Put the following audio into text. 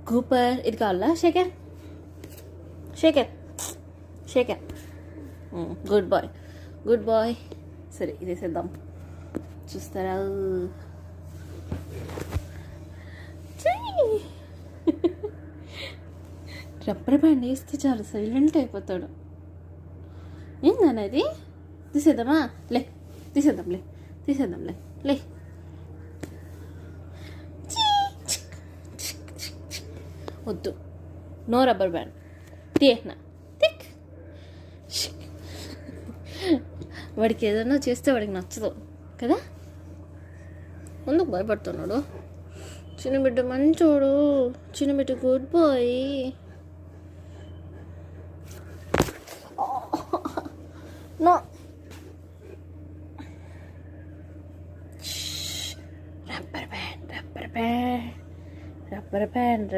Cooper ఇది కావాలా Shekhar? Shekhar Shekhar good boy good boy. సరే ఇది వేసేద్దాం. చూస్తారా? రబ్బర్ బ్యాండ్ వేస్తే చాలు సైలెంట్ అయిపోతాడు. ఏందనేది? తీసేద్దామా? లే తీసేద్దాంలే తీసేద్దాంలే లే. వద్దు, నో రబ్బర్ బ్యాండ్. తీయనా టిక్. వాడికి ఏదైనా చేస్తే వాడికి నచ్చదు కదా. ముందుకు భయపడుతున్నాడు. చిన్న బిడ్డ మంచోడు, చిన్న బిడ్డ good boy. No rubber band rubber band rubber band.